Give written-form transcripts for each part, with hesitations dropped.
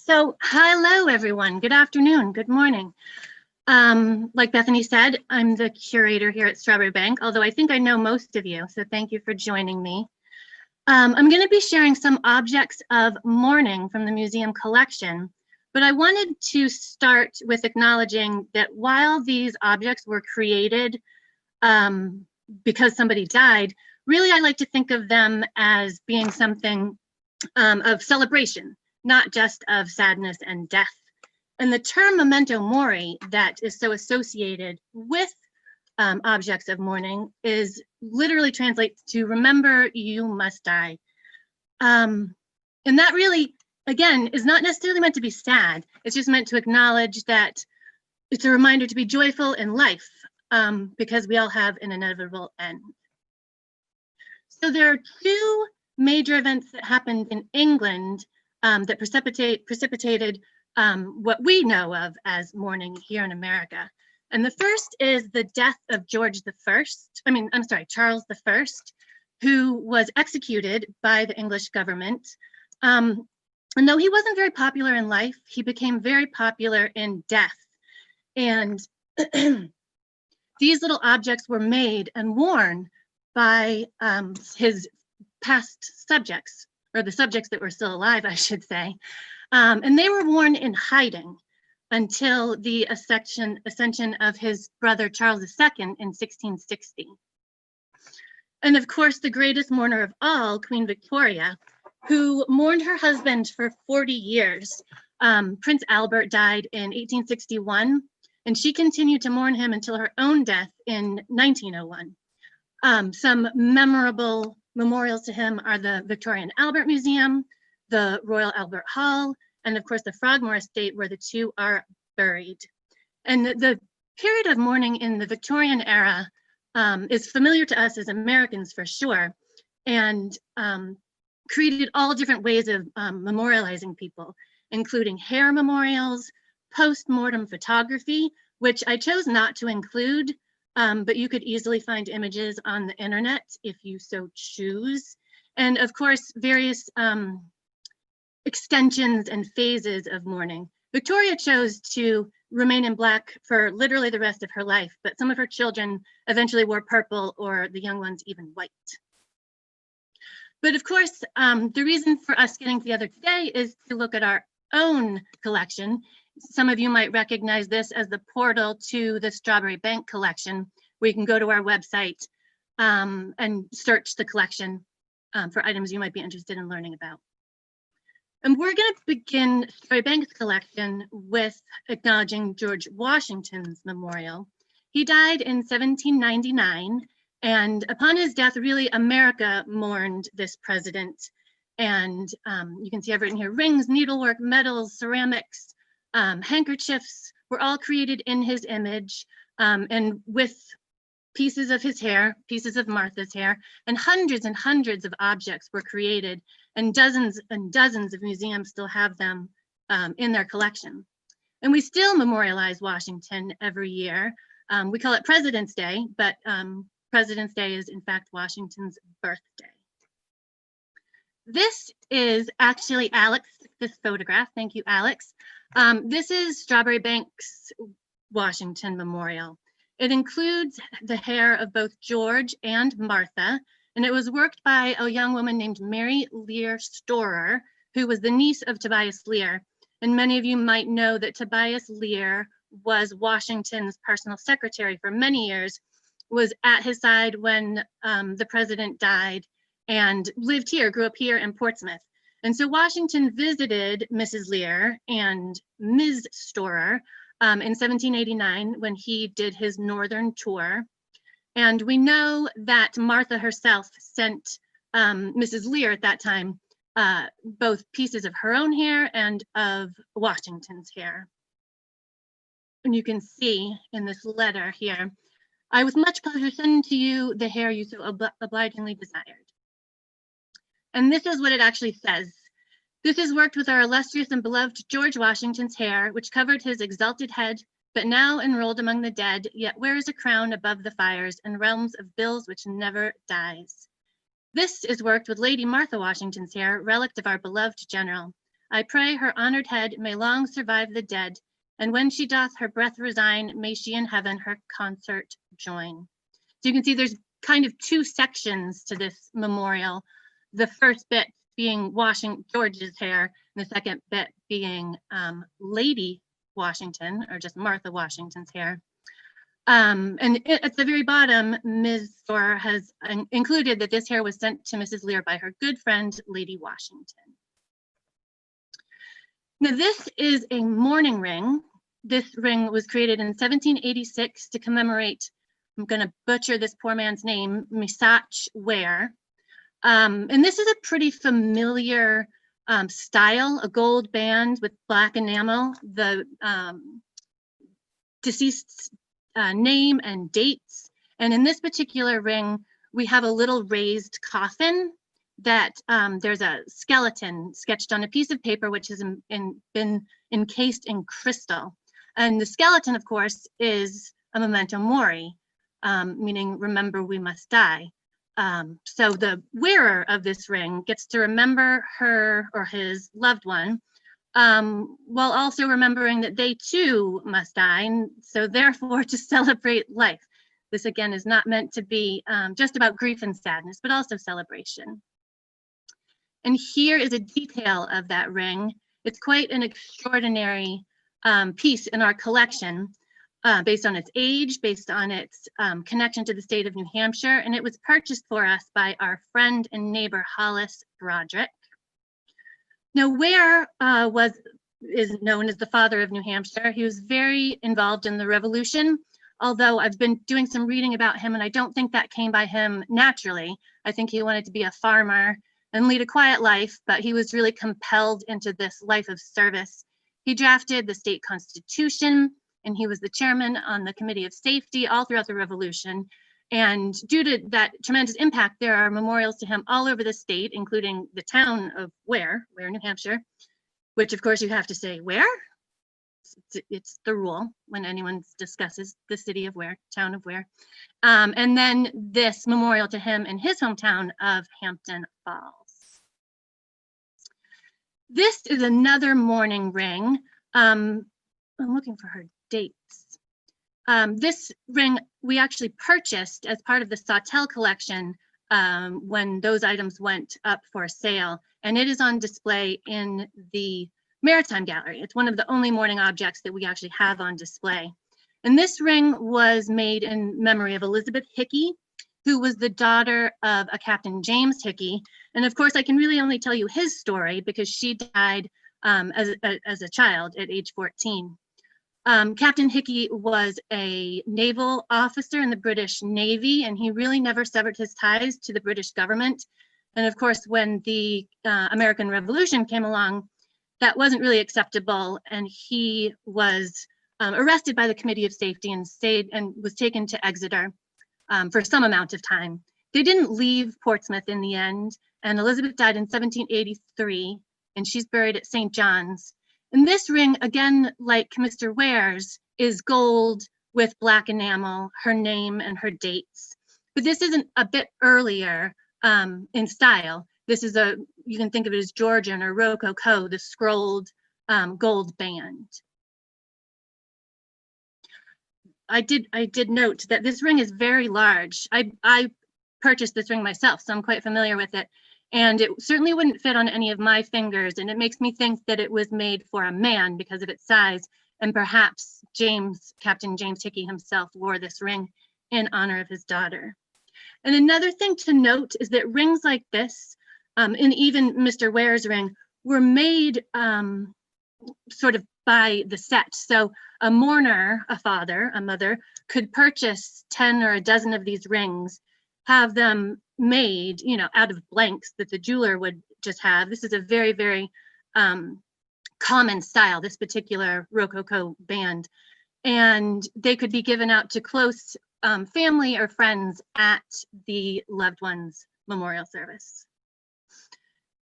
So, hello everyone. Good afternoon. Good morning. Like Bethany said, I'm the curator here at Strawbery Banke, although I think I know most of you, so thank you for joining me. I'm going to be sharing some objects of mourning from the museum collection, but I wanted to start with acknowledging that while these objects were created because somebody died, really I like to think of them as being something of celebration, not just of sadness and death. And the term memento mori that is so associated with objects of mourning is literally translates to remember you must die. And that really, again, is not necessarily meant to be sad. It's just meant to acknowledge that it's a reminder to be joyful in life because we all have an inevitable end. So there are two major events that happened in England that precipitated what we know of as mourning here in America. And the first is the death of Charles I, who was executed by the English government. And though he wasn't very popular in life, he became very popular in death. And these little objects were made and worn by his past subjects, or the subjects that were still alive, I should say. And they were worn in hiding until the ascension of his brother Charles II in 1660. And of course, the greatest mourner of all, Queen Victoria, who mourned her husband for 40 years. Prince Albert died in 1861, and she continued to mourn him until her own death in 1901. Some memorable memorials to him are the Victoria and Albert Museum, the Royal Albert Hall, and of course the Frogmore Estate, where the two are buried. And the period of mourning in the Victorian era is familiar to us as Americans for sure, and created all different ways of memorializing people, including hair memorials, post-mortem photography, which I chose not to include, but you could easily find images on the internet if you so choose. And of course, various extensions and phases of mourning. Victoria chose to remain in Black for literally the rest of her life, but some of her children eventually wore purple, or the young ones even white. But of course, the reason for us getting together today is to look at our own collection. Some of you might recognize this as the portal to the Strawbery Banke collection, where you can go to our website and search the collection for items you might be interested in learning about. And we're going to begin Strawbery Banke's collection with acknowledging George Washington's memorial. He died in 1799, and upon his death, really, America mourned this president. And you can see I've written here, rings, needlework, medals, ceramics, handkerchiefs were all created in his image, and with pieces of his hair, pieces of Martha's hair, and hundreds of objects were created, and dozens of museums still have them in their collection. And we still memorialize Washington every year. We call it President's Day, but President's Day is in fact Washington's birthday. This is actually Alex, this photograph. Thank you, Alex. This is Strawbery Banke's Washington Memorial. It includes the hair of both George and Martha, and it was worked by a young woman named Mary Lear Storer, who was the niece of Tobias Lear. And many of you might know that Tobias Lear was Washington's personal secretary for many years, was at his side when the president died, and lived here, grew up here in Portsmouth. And so Washington visited Mrs. Lear and Ms. Storer in 1789 when he did his northern tour. And we know that Martha herself sent Mrs. Lear at that time both pieces of her own hair and of Washington's hair. And you can see in this letter here, I with much pleasure send to you the hair you so obligingly desired. And this is what it actually says. This is worked with our illustrious and beloved George Washington's hair, which covered his exalted head, but now enrolled among the dead, yet wears a crown above the fires and realms of bills which never dies. This is worked with Lady Martha Washington's hair, relict of our beloved general. I pray her honored head may long survive the dead, and when she doth her breath resign, may she in heaven her consort join. So you can see there's kind of two sections to this memorial. The first bit being George's hair, and the second bit being Lady Washington, or just Martha Washington's hair. And at the very bottom, Ms. Storer has included that this hair was sent to Mrs. Lear by her good friend, Lady Washington. Now, this is a mourning ring. This ring was created in 1786 to commemorate, I'm going to butcher this poor man's name, Misach Ware. And this is a pretty familiar style, a gold band with black enamel, the deceased's name and dates. And in this particular ring, we have a little raised coffin that there's a skeleton sketched on a piece of paper, which has been encased in crystal. And the skeleton, of course, is a memento mori, meaning remember we must die. So the wearer of this ring gets to remember her or his loved one, while also remembering that they too must die, and so therefore to celebrate life. This again is not meant to be just about grief and sadness, but also celebration. And here is a detail of that ring. It's quite an extraordinary piece in our collection, based on its age, based on its connection to the state of New Hampshire, and it was purchased for us by our friend and neighbor Hollis Broderick. Now, Ware is known as the father of New Hampshire. He was very involved in the Revolution, although I've been doing some reading about him, and I don't think that came by him naturally. I think he wanted to be a farmer and lead a quiet life, but he was really compelled into this life of service. He drafted the state constitution, and he was the chairman on the Committee of Safety all throughout the Revolution. And due to that tremendous impact, there are memorials to him all over the state, including the town of Ware, New Hampshire, which of course you have to say where. It's the rule when anyone discusses the city of Ware, town of Ware. And then this memorial to him in his hometown of Hampton Falls. This is another mourning ring. I'm looking for her dates. This ring we actually purchased as part of the Sawtelle collection when those items went up for sale, and it is on display in the Maritime Gallery. It's one of the only mourning objects that we actually have on display. And this ring was made in memory of Elizabeth Hickey, who was the daughter of a Captain James Hickey. And of course, I can really only tell you his story because she died as a child at age 14. Captain Hickey was a naval officer in the British Navy, and he really never severed his ties to the British government. And of course, when the American Revolution came along, that wasn't really acceptable, and he was arrested by the Committee of Safety and stayed and was taken to Exeter for some amount of time. They didn't leave Portsmouth in the end, and Elizabeth died in 1783, and she's buried at St. John's. And this ring, again, like Mr. Ware's, is gold with black enamel, her name and her dates. But this isn't a bit earlier in style. This is you can think of it as Georgian or Rococo, the scrolled gold band. I did note that this ring is very large. I purchased this ring myself, so I'm quite familiar with it. And it certainly wouldn't fit on any of my fingers. And it makes me think that it was made for a man because of its size. And perhaps Captain James Hickey himself wore this ring in honor of his daughter. And another thing to note is that rings like this, and even Mr. Ware's ring, were made sort of by the set. So a mourner, a father, a mother, could purchase 10 or a dozen of these rings, have them made, out of blanks that the jeweler would just have. This is a very, very common style, this particular Rococo band. And they could be given out to close family or friends at the loved one's memorial service.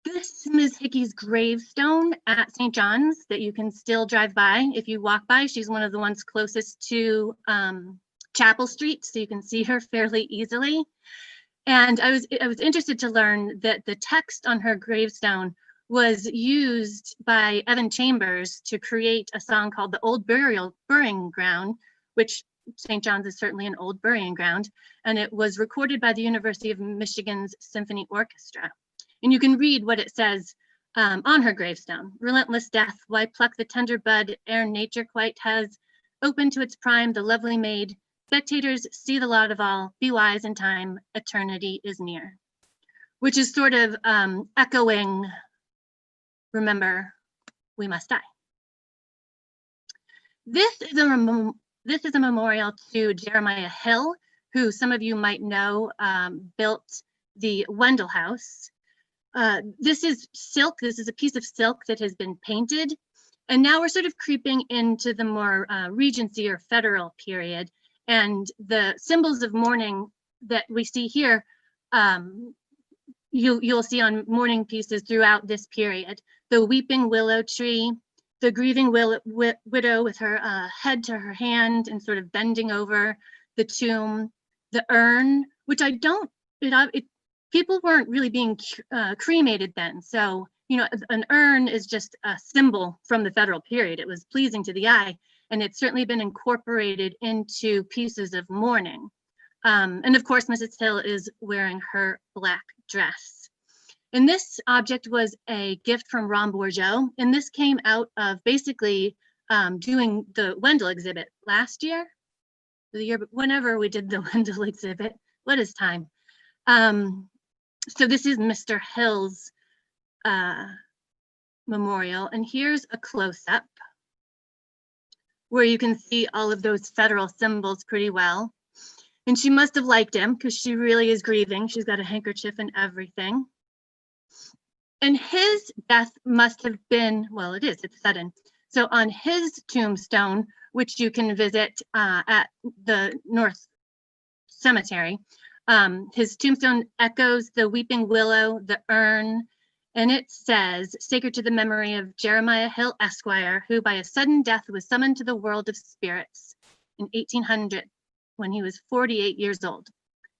This is Ms. Hickey's gravestone at St. John's that you can still drive by if you walk by. She's one of the ones closest to Chapel Street, so you can see her fairly easily. And I was interested to learn that the text on her gravestone was used by Evan Chambers to create a song called The Old Burying Ground, which St. John's is certainly an old burying ground, and it was recorded by the University of Michigan's Symphony Orchestra. And you can read what it says on her gravestone. Relentless death, why pluck the tender bud ere nature quite has opened to its prime the lovely maid? Spectators, see the lot of all, be wise in time, eternity is near. Which is sort of echoing, remember, we must die. This is a memorial to Jeremiah Hill, who some of you might know built the Wendell House. This is silk. This is a piece of silk that has been painted. And now we're sort of creeping into the more Regency or federal period. And the symbols of mourning that we see here, you'll see on mourning pieces throughout this period. The weeping willow tree, the grieving widow with her head to her hand and sort of bending over the tomb, the urn, which people weren't really being cremated then. So, you know, an urn is just a symbol from the federal period. It was pleasing to the eye, and it's certainly been incorporated into pieces of mourning. And of course, Mrs. Hill is wearing her black dress. And this object was a gift from Ron Bourgeot, and this came out of basically doing the Wendell exhibit last year, whenever we did the Wendell exhibit. What is time? So this is Mr. Hill's memorial, and here's a close-up where you can see all of those federal symbols pretty well. And she must have liked him because she really is grieving. She's got a handkerchief and everything. And his death must have been, well, it's sudden. So on his tombstone, which you can visit at the North Cemetery, his tombstone echoes the weeping willow, the urn, and it says, sacred to the memory of Jeremiah Hill, Esquire, who by a sudden death was summoned to the world of spirits in 1800 when he was 48 years old.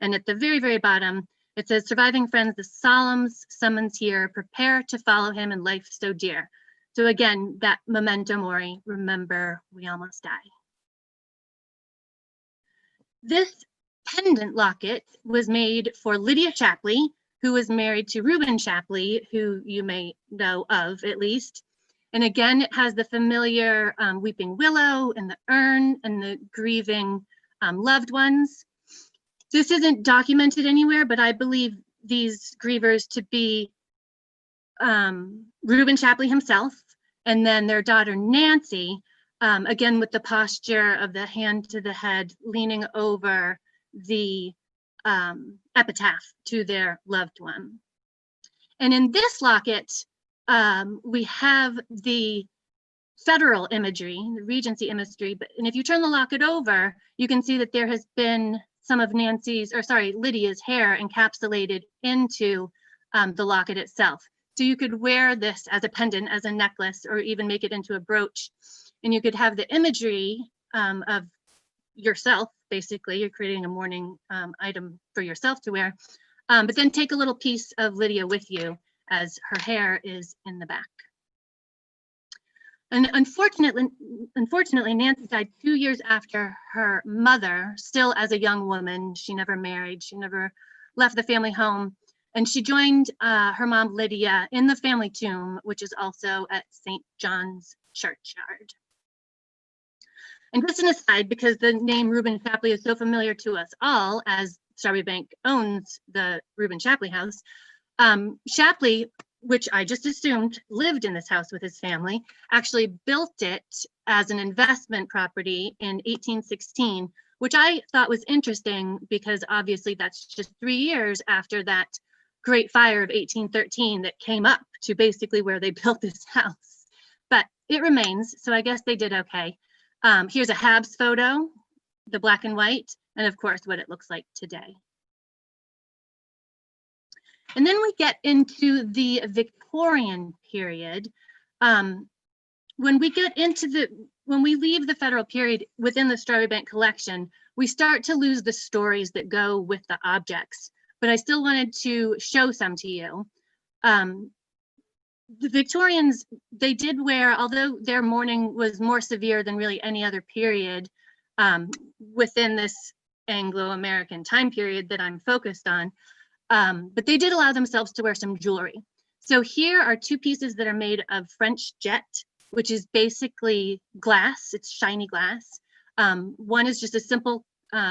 And at the very, very bottom, it says, surviving friends, the solemn summons here, prepare to follow him in life so dear. So again, that memento mori, remember, we almost die. This pendant locket was made for Lydia Shapley, who was married to Reuben Shapley, who you may know of at least. And again, it has the familiar weeping willow and the urn and the grieving loved ones. This isn't documented anywhere, but I believe these grievers to be Reuben Shapley himself, and then their daughter Nancy, again with the posture of the hand to the head, leaning over the epitaph to their loved one. And in this locket, we have the federal imagery, the Regency imagery, and if you turn the locket over, you can see that there has been some of Lydia's hair encapsulated into the locket itself. So you could wear this as a pendant, as a necklace, or even make it into a brooch. And you could have the imagery of yourself, basically, you're creating a mourning item for yourself to wear, but then take a little piece of Lydia with you as her hair is in the back. And unfortunately, Nancy died 2 years after her mother, still as a young woman. She never married, she never left the family home. And she joined her mom, Lydia, in the family tomb, which is also at St. John's Churchyard. And just an aside, because the name Reuben Shapley is so familiar to us all, as Strawbery Banke owns the Reuben Shapley house, Shapley, which I just assumed lived in this house with his family, actually built it as an investment property in 1816, which I thought was interesting because obviously that's just 3 years after that Great Fire of 1813 that came up to basically where they built this house. But it remains, so I guess they did okay. Here's a Habs photo, the black and white, and of course what it looks like today. And then we get into the Victorian period. When we leave the federal period within the Strawbery Banke collection, we start to lose the stories that go with the objects. But I still wanted to show some to you. the Victorians, they did wear, although their mourning was more severe than really any other period within this Anglo-American time period that I'm focused on, but they did allow themselves to wear some jewelry. So here are two pieces that are made of French jet, which is basically glass. It's shiny glass. One is just a simple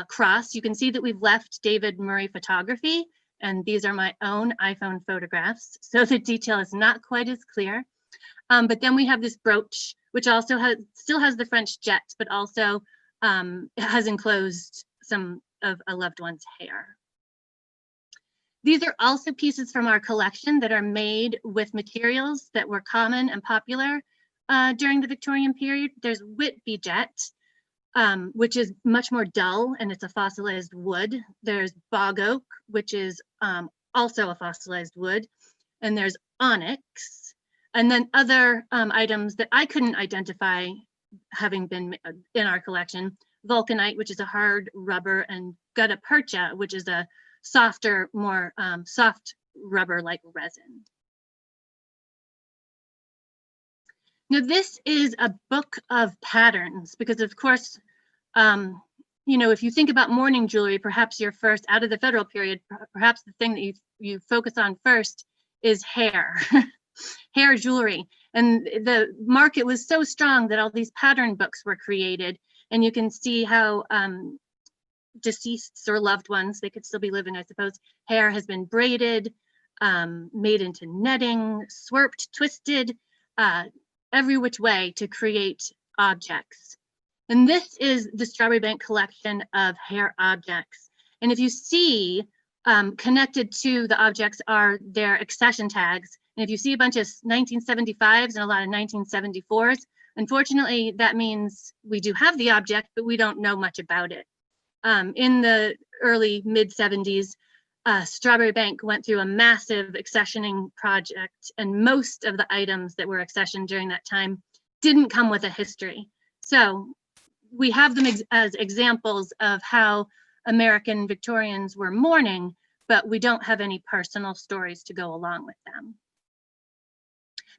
cross. You can see that we've left David Murray photography, and these are my own iPhone photographs, so the detail is not quite as clear. But then we have this brooch, which also still has the French jet, but also has enclosed some of a loved one's hair. These are also pieces from our collection that are made with materials that were common and popular during the Victorian period. There's Whitby jet, which is much more dull, and it's a fossilized wood. There's bog oak, which is also a fossilized wood. And there's onyx. And then other items that I couldn't identify having been in our collection. Vulcanite, which is a hard rubber, and gutta percha, which is a softer, more soft rubber-like resin. Now, this is a book of patterns because, of course, you know, if you think about mourning jewelry, perhaps your first, out of the federal period, perhaps the thing that you focus on first is hair, hair jewelry. And the market was so strong that all these pattern books were created. And you can see how deceased or loved ones, they could still be living, I suppose, hair has been braided, made into netting, swerped, twisted, every which way to create objects. And this is the Strawbery Banke collection of hair objects. And if you see, connected to the objects are their accession tags. And if you see a bunch of 1975s and a lot of 1974s, unfortunately, that means we do have the object, but we don't know much about it. In the early mid-70s, Strawbery Banke went through a massive accessioning project, and most of the items that were accessioned during that time didn't come with a history. So we have them as examples of how American Victorians were mourning, but we don't have any personal stories to go along with them.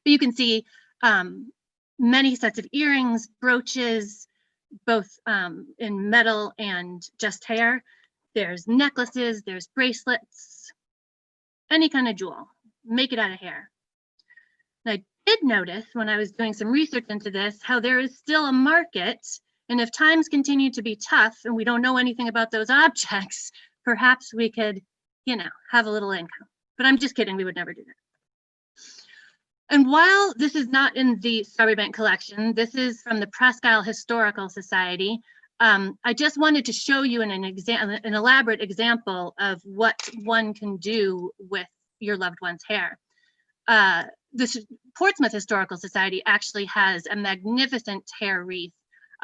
But you can see many sets of earrings, brooches, both in metal and just hair. There's necklaces, there's bracelets, any kind of jewel, make it out of hair. And I did notice when I was doing some research into this, how there is still a market, and if times continue to be tough and we don't know anything about those objects, perhaps we could, you know, have a little income. But I'm just kidding, we would never do that. And while this is not in the Strawbery Banke collection, this is from the Presque Isle Historical Society. I just wanted to show you an elaborate example of what one can do with your loved one's hair. This Portsmouth Historical Society actually has a magnificent hair wreath,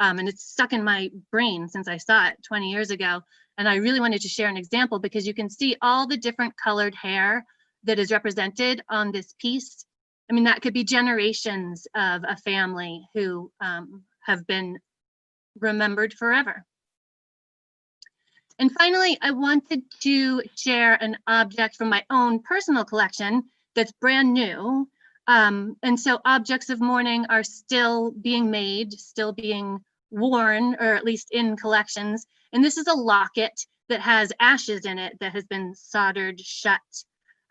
and it's stuck in my brain since I saw it 20 years ago. And I really wanted to share an example because you can see all the different colored hair that is represented on this piece. I mean, that could be generations of a family who have been remembered forever. And finally, I wanted to share an object from my own personal collection that's brand new. And so objects of mourning are still being made, still being worn, or at least in collections. And this is a locket that has ashes in it that has been soldered shut.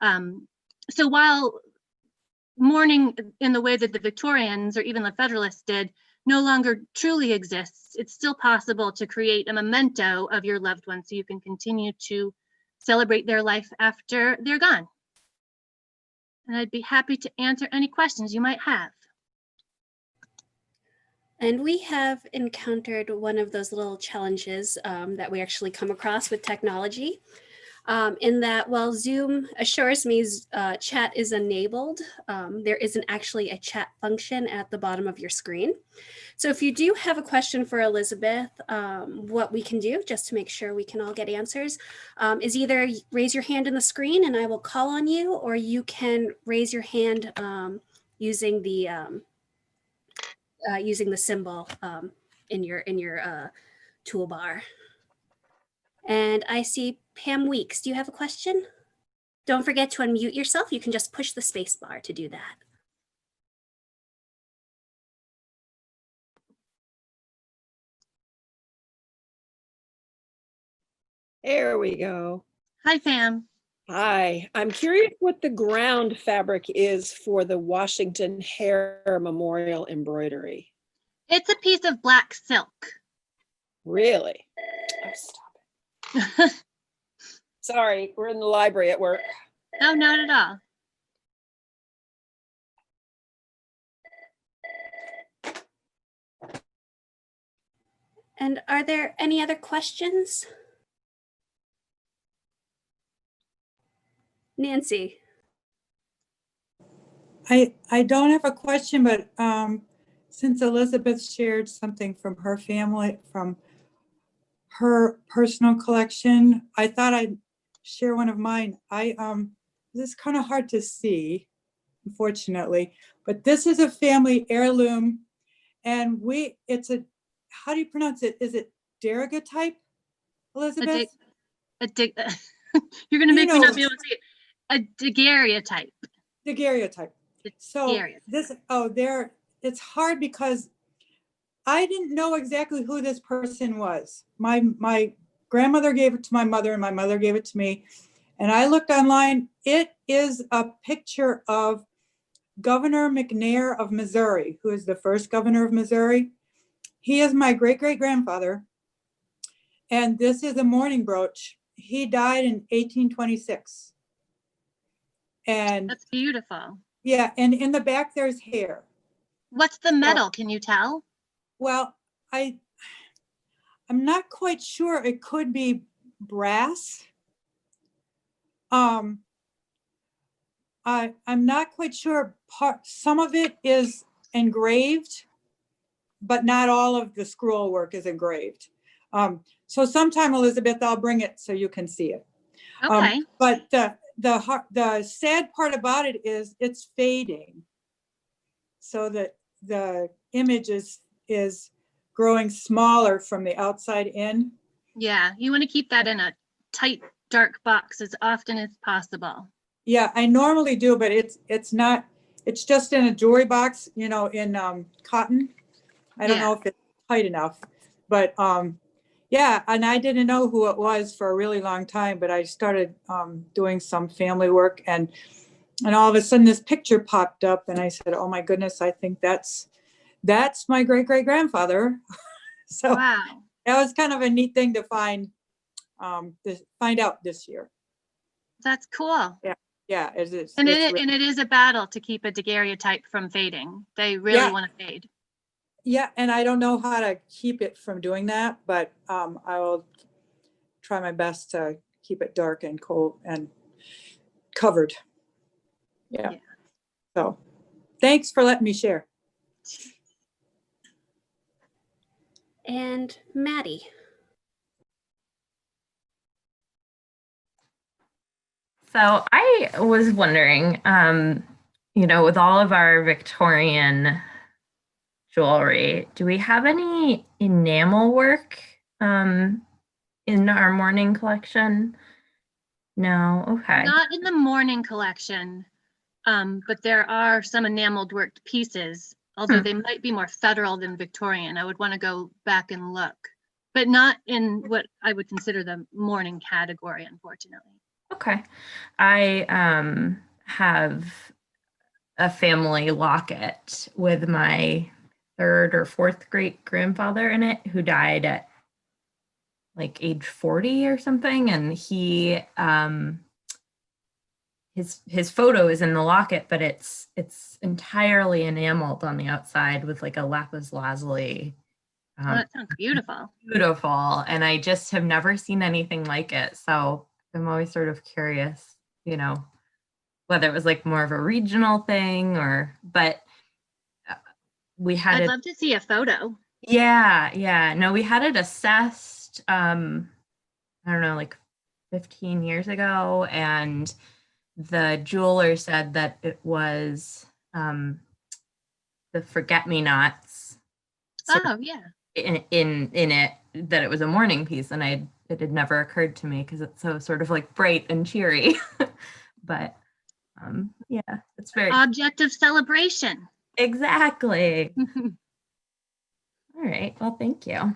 So while mourning in the way that the Victorians or even the Federalists did no longer truly exists, it's still possible to create a memento of your loved one so you can continue to celebrate their life after they're gone. And I'd be happy to answer any questions you might have. And we have encountered one of those little challenges that we actually come across with technology. In that while Zoom assures me chat is enabled, there isn't actually a chat function at the bottom of your screen. So if you do have a question for Elizabeth, what we can do just to make sure we can all get answers is either raise your hand in the screen and I will call on you, or you can raise your hand using the symbol in your toolbar. And I see Pam Weeks. Do you have a question? Don't forget to unmute yourself. You can just push the space bar to do that. There we go. Hi, Pam. Hi, I'm curious what the ground fabric is for the Washington Hair Memorial embroidery. It's a piece of black silk. Really? Oh, stop it. Sorry, we're in the library at work. No, not at all. And are there any other questions? Nancy. I don't have a question, but since Elizabeth shared something from her family, from her personal collection, I thought I'd share one of mine. This is kind of hard to see, unfortunately, but this is a family heirloom, and it's a, how do you pronounce it? Is it daguerreotype, Elizabeth? You're gonna You make me know- not be able to see it. A daguerreotype. Daguerreotype. So Daguerreotype. it's hard because I didn't know exactly who this person was. My grandmother gave it to my mother and my mother gave it to me. And I looked online. It is a picture of Governor McNair of Missouri, who is the first governor of Missouri. He is my great-great-grandfather. And this is a mourning brooch. He died in 1826. And That's beautiful. yeah, and in the back there's hair. What's the metal? Can you tell? Well, I'm not quite sure. It could be brass. I'm not quite sure. Some of it is engraved, but not all of the scroll work is engraved. So sometime, Elizabeth, I'll bring it so you can see it. Okay. But the sad part about it is it's fading, so that the image is growing smaller from the outside in. Yeah, you want to keep that in a tight, dark box as often as possible. Yeah, I normally do, but it's not. It's just in a jewelry box, in cotton. I don't know if it's tight enough, but yeah. And I didn't know who it was for a really long time, but I started doing some family work, and all of a sudden this picture popped up, and I said, "Oh my goodness, I think that's my great-great-grandfather." So Wow. that was kind of a neat thing to find out this year. That's cool. Yeah, it is. And it is a battle to keep a daguerreotype from fading. They really want to fade. Yeah, and I don't know how to keep it from doing that, but I will try my best to keep it dark and cold and covered. Yeah. So thanks for letting me share. And Maddie. So I was wondering, with all of our Victorian jewelry, do we have any enamel work in our Mourning collection? No, okay. Not in the Mourning collection, but there are some enameled worked pieces, although they might be more federal than Victorian. I would want to go back and look, but not in what I would consider the Mourning category, unfortunately. Okay. I have a family locket with my third or fourth great grandfather in it, who died at like age 40 or something. And he, his photo is in the locket, but it's entirely enameled on the outside with like a lapis lazuli. Oh, that sounds beautiful. Beautiful. And I just have never seen anything like it. So I'm always sort of curious, whether it was like more of a regional thing but we had I'd love to see a photo. Yeah. No, we had it assessed, I don't know, like 15 years ago. And the jeweler said that it was the forget-me-nots. Oh, yeah. In it, that it was a mourning piece, and it had never occurred to me because it's so sort of like bright and cheery. But yeah, it's very object of celebration. Exactly. All right. Well, thank you.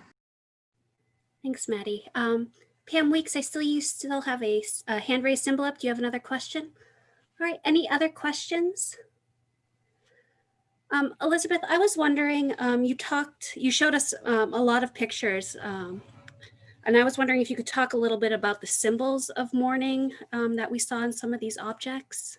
Thanks, Maddie. Pam Weeks, I still you still have a hand raised symbol up. Do you have another question? All right, any other questions? Elizabeth, I was wondering, you showed us a lot of pictures, and I was wondering if you could talk a little bit about the symbols of mourning that we saw in some of these objects.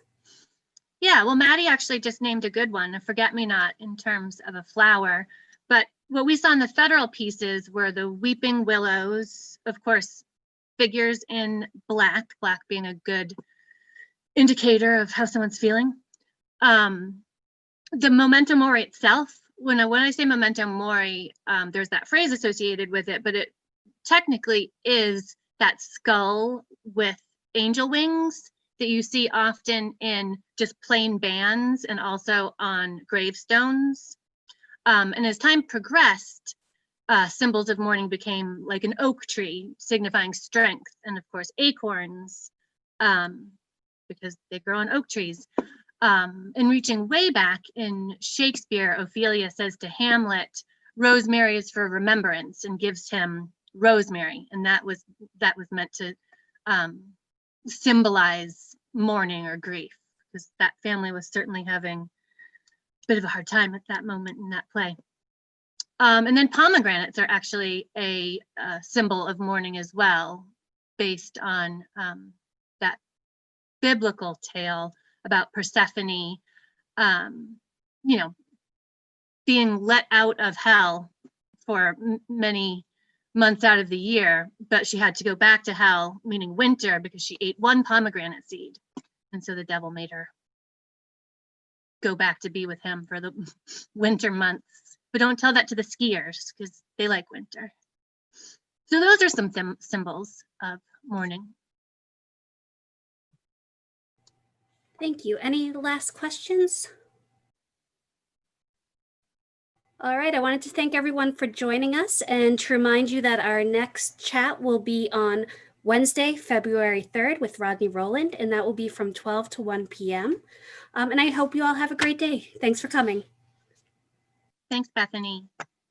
Yeah, well, Maddie actually just named a good one, a forget-me-not in terms of a flower. But what we saw in the federal pieces were the weeping willows, of course, figures in black being a good indicator of how someone's feeling. The memento mori itself, when I say memento mori, there's that phrase associated with it, but it technically is that skull with angel wings that you see often in just plain bands and also on gravestones. And as time progressed, symbols of mourning became like an oak tree, signifying strength, and of course acorns, because they grow on oak trees. And reaching way back in Shakespeare, Ophelia says to Hamlet, "Rosemary is for remembrance," and gives him rosemary, and that was meant to symbolize mourning or grief, because that family was certainly having a bit of a hard time at that moment in that play. And then pomegranates are actually a symbol of mourning as well, based on that biblical tale about Persephone, being let out of hell for many months out of the year, but she had to go back to hell, meaning winter, because she ate one pomegranate seed. And so the devil made her go back to be with him for the winter months. But don't tell that to the skiers, because they like winter. So those are some symbols of mourning. Thank you. Any last questions? All right, I wanted to thank everyone for joining us and to remind you that our next chat will be on Wednesday, February 3rd with Rodney Rowland, and that will be from 12 to 1 p.m. And I hope you all have a great day. Thanks for coming. Thanks, Bethany.